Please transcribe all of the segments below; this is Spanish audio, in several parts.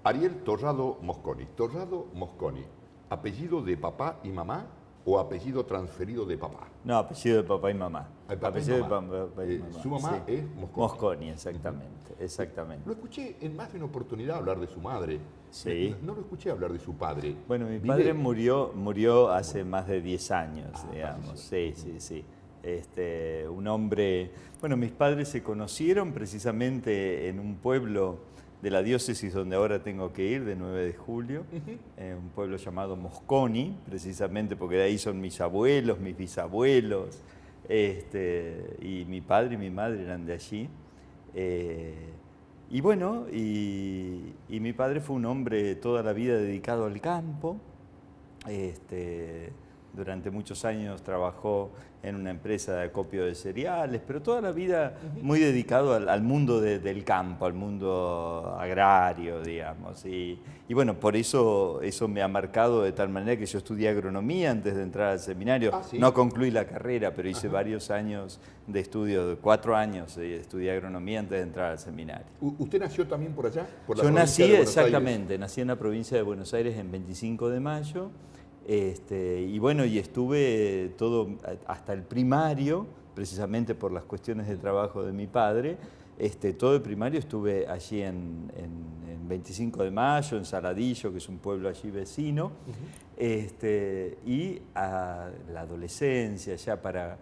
Ariel Torrado Mosconi. Torrado Mosconi, ¿apellido de papá y mamá o apellido transferido de papá? No, apellido de papá y mamá. Papá Apellido y mamá. de papá y mamá. Su mamá Sí. es Mosconi. Mosconi, exactamente, exactamente. Lo escuché en más de una oportunidad hablar de su madre. Sí. No lo escuché hablar de su padre. Bueno, mi Vive- padre murió hace más de 10 años, digamos. falleció. Sí, sí, sí. Un hombre... Bueno, mis padres se conocieron precisamente en un pueblo de la diócesis donde ahora tengo que ir, de 9 de julio, un pueblo llamado Mosconi, precisamente porque de ahí son mis abuelos, mis bisabuelos, y mi padre y mi madre eran de allí. Y bueno, y mi padre fue un hombre toda la vida dedicado al campo. Durante muchos años trabajó en una empresa de acopio de cereales, pero toda la vida muy dedicado al mundo del campo, al mundo agrario, digamos. Y bueno, por eso me ha marcado de tal manera que yo estudié agronomía antes de entrar al seminario. ¿Sí? No concluí la carrera, pero hice varios años de estudio, 4 años estudié agronomía antes de entrar al seminario. ¿Usted nació también por allá? Por la Yo provincia nací, de Buenos exactamente, nací en la provincia de Buenos Aires en 25 de mayo, y bueno, y estuve todo hasta el primario, precisamente por las cuestiones de trabajo de mi padre. Todo el primario estuve allí en 25 de mayo, en Saladillo, que es un pueblo allí vecino, y a la adolescencia, ya para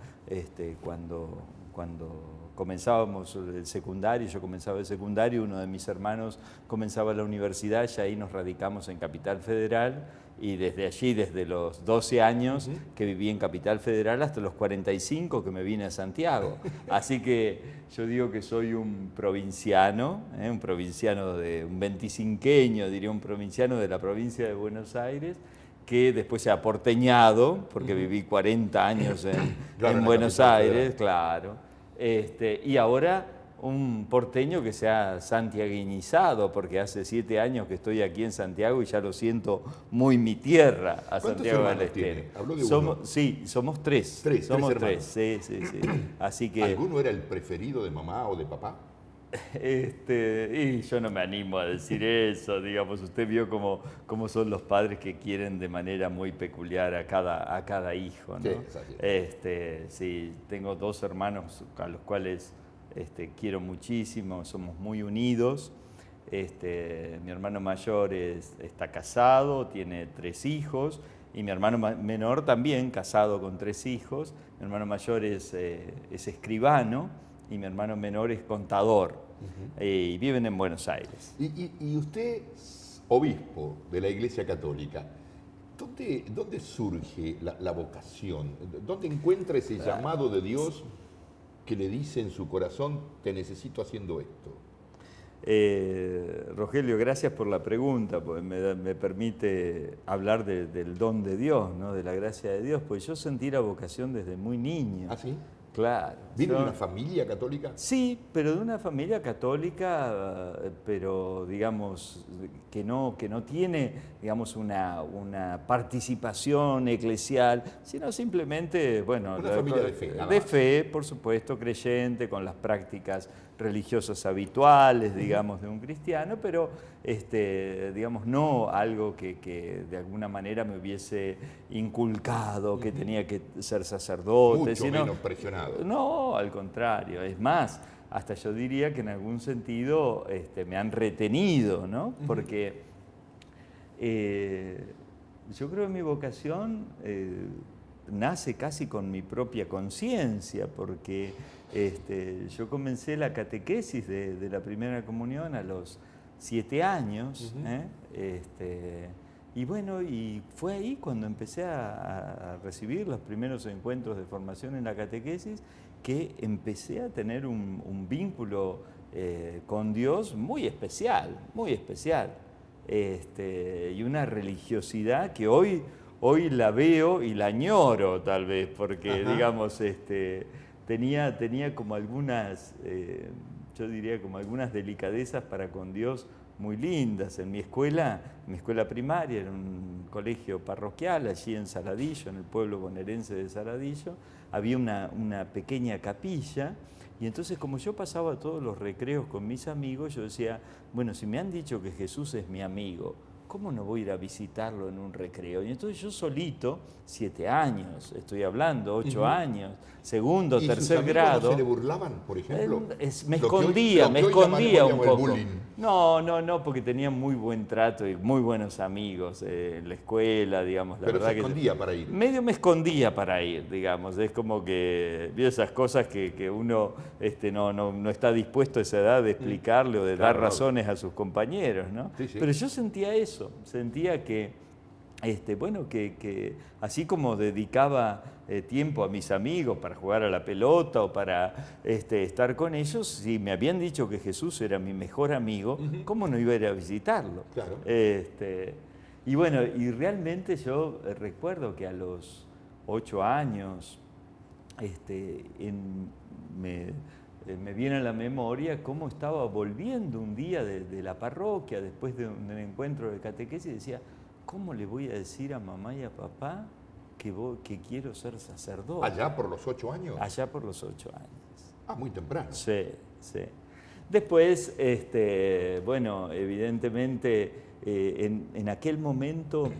cuando comenzábamos el secundario, yo comenzaba el secundario, uno de mis hermanos comenzaba la universidad, ya ahí nos radicamos en Capital Federal, y desde allí, desde los 12 años que viví en Capital Federal hasta los 45 que me vine a Santiago. Así que yo digo que soy un provinciano de un veinticinqueño, diría un provinciano de la provincia de Buenos Aires, que después se ha porteñado, porque viví 40 años en Buenos Aires, claro. Y ahora un porteño que se ha santiaguinizado, porque hace 7 años que estoy aquí en Santiago y ya lo siento muy mi tierra, a Santiago del Estero. ¿Habló de uno? Sí, somos 3. Somos tres, sí, sí, sí. Así que, ¿Alguno era el preferido de mamá o de papá? y yo no me animo a decir eso, digamos, usted vio cómo son los padres que quieren de manera muy peculiar a cada hijo, ¿no? Sí, exacto. Sí, tengo 2 hermanos a los cuales quiero muchísimo, somos muy unidos. Mi hermano mayor está casado, tiene 3 hijos, y mi hermano menor también casado con 3 hijos. Mi hermano mayor es escribano y mi hermano menor es contador, y viven en Buenos Aires. Y usted, obispo de la Iglesia Católica, ¿dónde surge la vocación? ¿Dónde encuentra ese llamado de Dios que le dice en su corazón, te necesito haciendo esto? Rogelio, gracias por la pregunta, porque me permite hablar del don de Dios, ¿no? De la gracia de Dios, pues yo sentí la vocación desde muy niño. ¿Ah, sí? Claro. ¿Viene de una familia católica? Sí, pero de una familia católica, pero digamos que no tiene, digamos, una participación eclesial, sino simplemente, bueno, Una familia de fe, nada de más. fe, por supuesto, creyente, con las prácticas religiosas habituales, digamos, de un cristiano, pero digamos, no algo que de alguna manera me hubiese inculcado, que tenía que ser sacerdote. Mucho menos presionado. No, al contrario, es más, hasta yo diría que en algún sentido me han retenido, ¿no? Porque yo creo que mi vocación nace casi con mi propia conciencia, porque yo comencé la catequesis de la primera comunión a los 7 años, y bueno, y fue ahí cuando empecé a recibir los primeros encuentros de formación en la catequesis, que empecé a tener un vínculo con Dios muy especial, y una religiosidad que hoy la veo y la añoro tal vez, porque digamos, tenía como algunas, yo diría como algunas delicadezas para con Dios muy lindas. En mi escuela primaria, era un colegio parroquial allí en Saladillo, en el pueblo bonaerense de Saladillo, había una pequeña capilla, Y entonces, como yo pasaba todos los recreos con mis amigos, yo decía, bueno, si me han dicho que Jesús es mi amigo, ¿cómo no voy a ir a visitarlo en un recreo? Y entonces yo solito, 7 años, estoy hablando, 8 años, segundo, ¿Y sus tercer amigos grado. no se le burlaban, por ejemplo? Me Lo que hoy- escondía, lo me que hoy escondía un llamaríamos el poco. bullying. No, porque tenía muy buen trato y muy buenos amigos en la escuela, digamos. La Pero verdad se que escondía para ir. medio me escondía para ir, digamos. Es como que vi esas cosas que uno no está dispuesto a esa edad de explicarle o de Claro, dar razones a sus compañeros, ¿no? Sí, sí. Pero yo sentía eso, sentía que que así como dedicaba tiempo a mis amigos para jugar a la pelota o para estar con ellos, si me habían dicho que Jesús era mi mejor amigo, ¿cómo no iba a ir a visitarlo? Claro. Y bueno, y realmente yo recuerdo que a los 8 años me viene a la memoria cómo estaba volviendo un día de la parroquia después de un encuentro de catequesis y decía, ¿cómo le voy a decir a mamá y a papá que quiero ser sacerdote? ¿Allá por los 8 años? Allá por los 8 años. Ah, muy temprano. Sí, sí. Después, bueno, evidentemente, en aquel momento,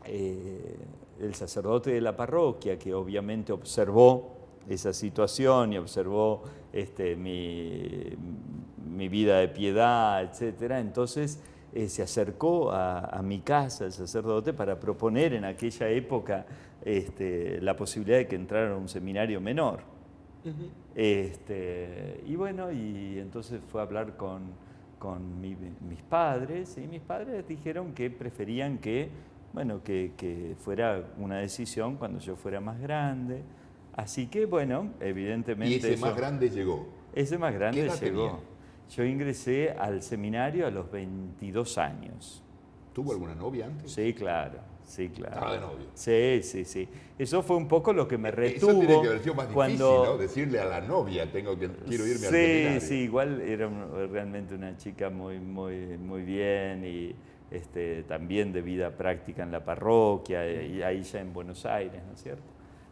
el sacerdote de la parroquia, que obviamente observó esa situación y observó mi vida de piedad, etcétera, entonces se acercó a mi casa, el sacerdote, para proponer en aquella época la posibilidad de que entrara a un seminario menor. Y bueno, y entonces fue a hablar con mis padres, y mis padres dijeron que preferían que fuera una decisión cuando yo fuera más grande. Así que, bueno, evidentemente... ¿Y ese más grande llegó? Ese más grande ¿Qué edad llegó. tenía? Yo ingresé al seminario a los 22 años. ¿Tuvo alguna novia antes? Sí, claro, sí, claro. Estaba de novio. Sí, sí, sí. Eso fue un poco lo que me retuvo. Eso tiene que haber sido más difícil, cuando... ¿no? Decirle a la novia, quiero irme al Sí, seminario. sí, igual era realmente una chica muy, muy, muy bien y también de vida práctica en la parroquia y ahí ya en Buenos Aires, ¿no es cierto?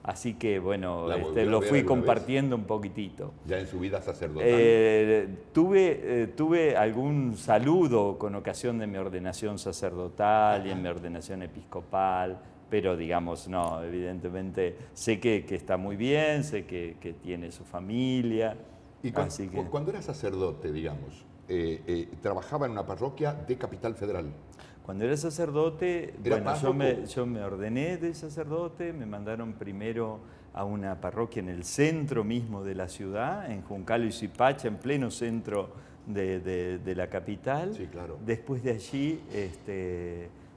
Así que, bueno, ¿La volvió a lo ver fui alguna compartiendo un poquitito. Ya en su vida sacerdotal. Tuve algún saludo con ocasión de mi ordenación sacerdotal y en mi ordenación episcopal, pero digamos, no, evidentemente sé que está muy bien, sé que tiene su familia. Y cuando era sacerdote, digamos, trabajaba en una parroquia de Capital Federal. Cuando era sacerdote, ¿Era bueno, yo me ordené de sacerdote, me mandaron primero a una parroquia en el centro mismo de la ciudad, en Juncal y Zipacha, en pleno centro de la capital. Sí, claro. Después de allí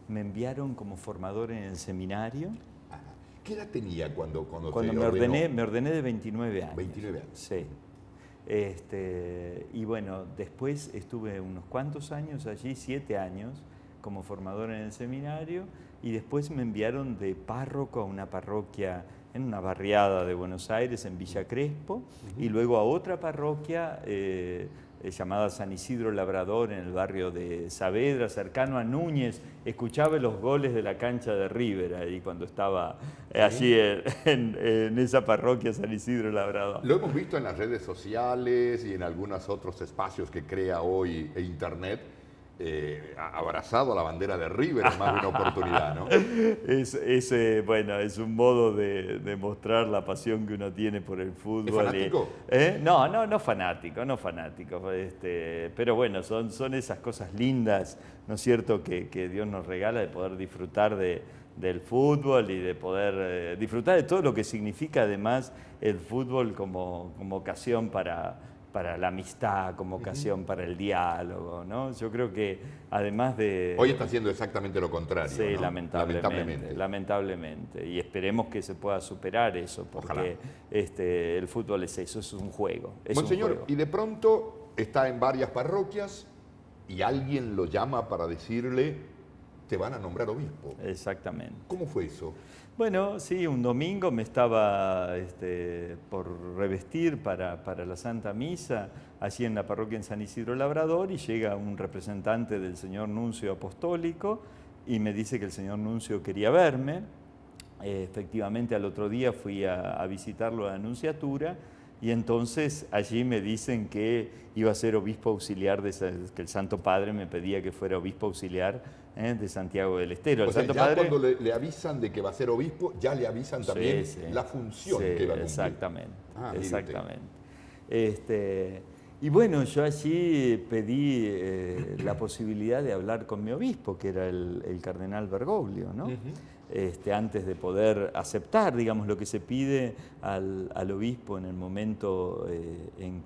me enviaron como formador en el seminario. Ajá. ¿Qué edad tenía cuando Cuando te me ordenó? ordené de 29 años. 29 años. Sí. Y bueno, después estuve unos cuantos años allí, 7 años, como formador en el seminario, y después me enviaron de párroco a una parroquia en una barriada de Buenos Aires, en Villa Crespo, y luego a otra parroquia llamada San Isidro Labrador, en el barrio de Saavedra, cercano a Núñez. Escuchaba los goles de la cancha de River ahí cuando estaba allí en esa parroquia San Isidro Labrador. Lo hemos visto en las redes sociales y en algunos otros espacios que crea hoy Internet, abrazado a la bandera de River en más de una oportunidad, ¿no? Bueno, es un modo de mostrar la pasión que uno tiene por el fútbol. ¿Es fanático? No fanático, no fanático. Pero bueno, son esas cosas lindas, ¿no es cierto?, que Dios nos regala de poder disfrutar del fútbol y de poder disfrutar de todo lo que significa además el fútbol como ocasión para la amistad, como ocasión para el diálogo, ¿no? Yo creo que además de... Hoy está haciendo exactamente lo contrario, Sí, ¿no? lamentablemente. Y esperemos que se pueda superar eso, porque el fútbol es eso, es un juego. Monseñor, y de pronto está en varias parroquias y alguien lo llama para decirle, te van a nombrar obispo. Exactamente. ¿Cómo fue eso? Bueno, sí, un domingo me estaba por revestir para la Santa Misa, allí en la parroquia en San Isidro Labrador, y llega un representante del señor Nuncio Apostólico y me dice que el señor Nuncio quería verme. Efectivamente, al otro día fui a visitarlo a la Nunciatura Y entonces allí me dicen que iba a ser obispo auxiliar, que el Santo Padre me pedía que fuera obispo auxiliar de Santiago del Estero. El O sea, Santo ya Padre, cuando le avisan de que va a ser obispo, ya le avisan también sí, la función sí, que va a cumplir. exactamente, Ah, mire usted. exactamente. Y bueno, yo allí pedí la posibilidad de hablar con mi obispo, que era el cardenal Bergoglio, ¿no? Antes de poder aceptar, digamos, lo que se pide al obispo en el momento en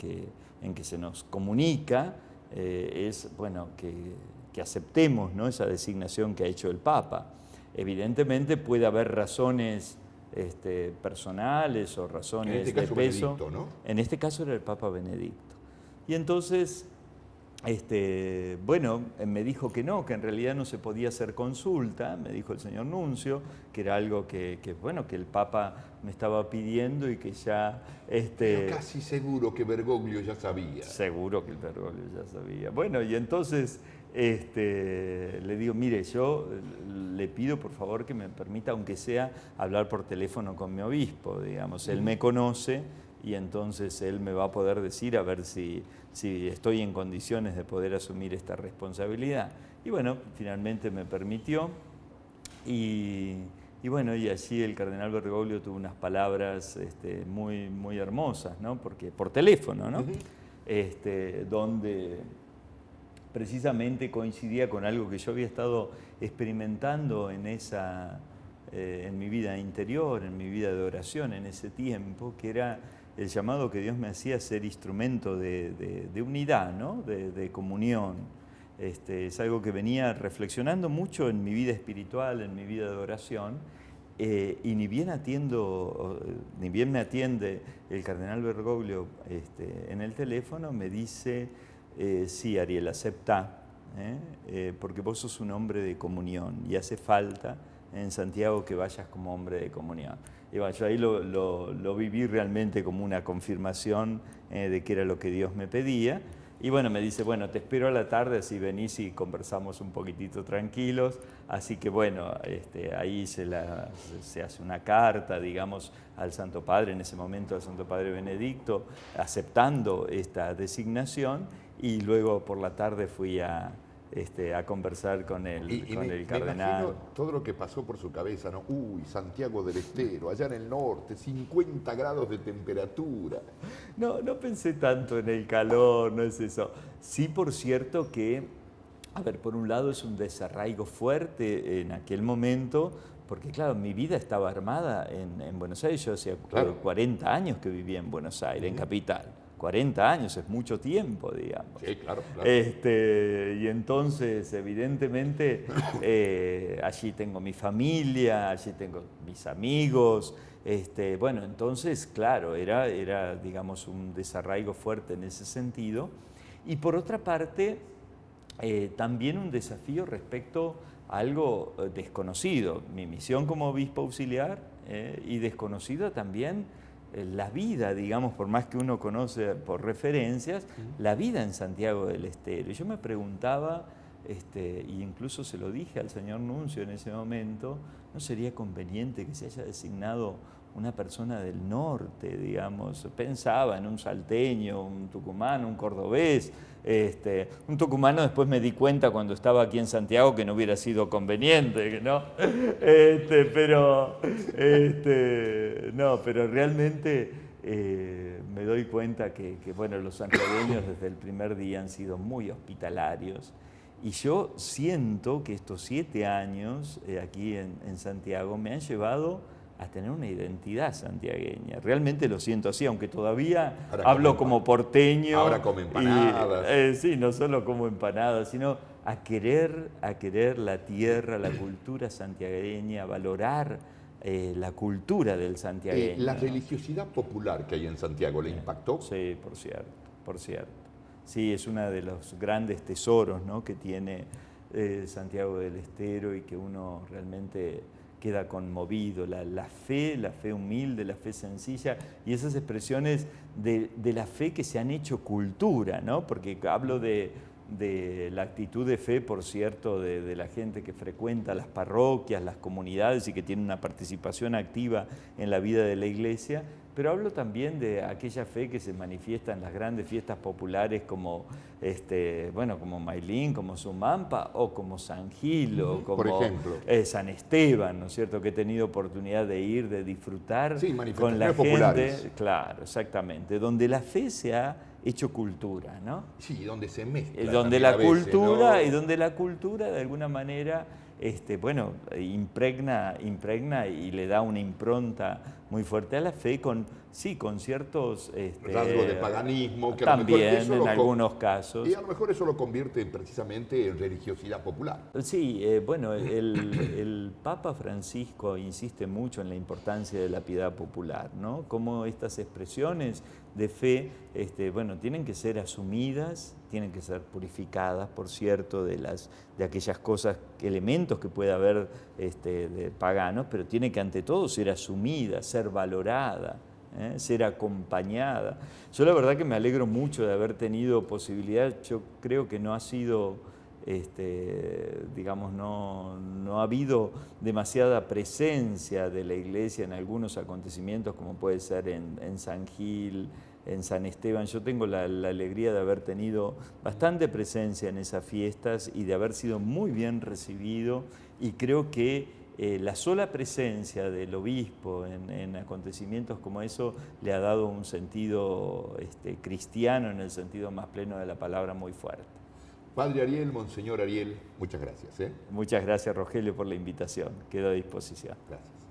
que se nos comunica, es, bueno, que aceptemos, ¿no?, esa designación que ha hecho el Papa. Evidentemente puede haber razones personales o razones En este caso de peso. Benedicto, ¿no? En este caso era el Papa Benedicto. Y entonces, bueno, me dijo que no, que en realidad no se podía hacer consulta, me dijo el señor nuncio, que era algo bueno, que el Papa me estaba pidiendo y que ya... Pero casi seguro que Bergoglio ya sabía. Seguro que el Bergoglio ya sabía. Bueno, y entonces le digo, mire, yo le pido por favor que me permita, aunque sea, hablar por teléfono con mi obispo, digamos. Él me conoce y entonces él me va a poder decir a ver si estoy en condiciones de poder asumir esta responsabilidad. Y bueno, finalmente me permitió y bueno, y allí el cardenal Bergoglio tuvo unas palabras muy, muy hermosas, ¿no? Porque por teléfono, ¿no? Donde precisamente coincidía con algo que yo había estado experimentando en mi vida interior, en mi vida de oración en ese tiempo, que era el llamado que Dios me hacía a ser instrumento de unidad, ¿no? de comunión. Es algo que venía reflexionando mucho en mi vida espiritual, en mi vida de oración, y ni bien me atiende el cardenal Bergoglio en el teléfono, me dice, sí, Ariel, aceptá, porque vos sos un hombre de comunión y hace falta en Santiago que vayas como hombre de comunión. Y bueno, yo ahí lo viví realmente como una confirmación de que era lo que Dios me pedía. Y bueno, me dice, bueno, te espero a la tarde, así venís y conversamos un poquitito tranquilos. Así que bueno, ahí se hace una carta, digamos, al Santo Padre, en ese momento al Santo Padre Benedicto, aceptando esta designación. Y luego por la tarde fui a conversar con el cardenal. Me imagino todo lo que pasó por su cabeza, ¿no? Uy, Santiago del Estero, allá en el norte, 50 grados de temperatura. No pensé tanto en el calor, no es eso. Sí, por cierto que, a ver, por un lado es un desarraigo fuerte en aquel momento, porque claro, mi vida estaba armada en Buenos Aires. Yo hacía 40 años que vivía en Buenos Aires, en Capital. 40 años es mucho tiempo, digamos. Sí, claro, claro. Y entonces, evidentemente, allí tengo mi familia, allí tengo mis amigos. Bueno, entonces, claro, era, digamos, un desarraigo fuerte en ese sentido. Y por otra parte, también un desafío respecto a algo desconocido. Mi misión como obispo auxiliar y desconocida también la vida, digamos, por más que uno conoce por referencias, la vida en Santiago del Estero. Y yo me preguntaba, y incluso se lo dije al señor nuncio en ese momento, ¿no sería conveniente que se haya designado una persona del norte, digamos? Pensaba en un salteño, un tucumano, un cordobés. Un tucumano después me di cuenta cuando estaba aquí en Santiago que no hubiera sido conveniente, ¿no? Pero realmente me doy cuenta que bueno, los santiagueños desde el primer día han sido muy hospitalarios. Y yo siento que estos 7 años aquí en Santiago me han llevado a tener una identidad santiagueña. Realmente lo siento así, aunque todavía hablo como porteño. Ahora como empanadas. Sí, no solo como empanadas, sino a querer la tierra, la cultura santiagueña, valorar la cultura del santiagueño. ¿La religiosidad popular que hay en Santiago le impactó? Sí, por cierto. Sí, es uno de los grandes tesoros, ¿no?, que tiene Santiago del Estero y que uno realmente queda conmovido, la fe humilde, la fe sencilla y esas expresiones de la fe que se han hecho cultura, ¿no? Porque hablo de de la actitud de fe, por cierto, de la gente que frecuenta las parroquias, las comunidades y que tiene una participación activa en la vida de la iglesia, pero hablo también de aquella fe que se manifiesta en las grandes fiestas populares como, como Mailín, como Sumampa o como San Gil o como por ejemplo. San Esteban, ¿no es cierto?, que he tenido oportunidad de ir, de disfrutar con la gente. Populares. Claro, exactamente, donde la fe se ha hecho cultura, ¿no? Sí, donde se mezcla. Donde la cultura, ¿no? y donde la cultura de alguna manera impregna y le da una impronta muy fuerte a la fe con ciertos rasgos de paganismo que también a lo mejor en algunos casos. Y a lo mejor eso lo convierte precisamente en religiosidad popular. Sí, el Papa Francisco insiste mucho en la importancia de la piedad popular, ¿no? Cómo estas expresiones de fe tienen que ser asumidas, tienen que ser purificadas, por cierto, de aquellas cosas, elementos que pueda haber de paganos, pero tiene que ante todo ser asumida, ser valorada, ser acompañada. Yo la verdad que me alegro mucho de haber tenido posibilidad. Yo creo que no ha sido, no ha habido demasiada presencia de la Iglesia en algunos acontecimientos, como puede ser en San Gil, en San Esteban. Yo tengo la alegría de haber tenido bastante presencia en esas fiestas y de haber sido muy bien recibido, y creo que la sola presencia del obispo en acontecimientos como eso le ha dado un sentido cristiano, en el sentido más pleno de la palabra, muy fuerte. Padre Ariel, Monseñor Ariel, muchas gracias. Muchas gracias, Rogelio, por la invitación. Quedo a disposición. Gracias.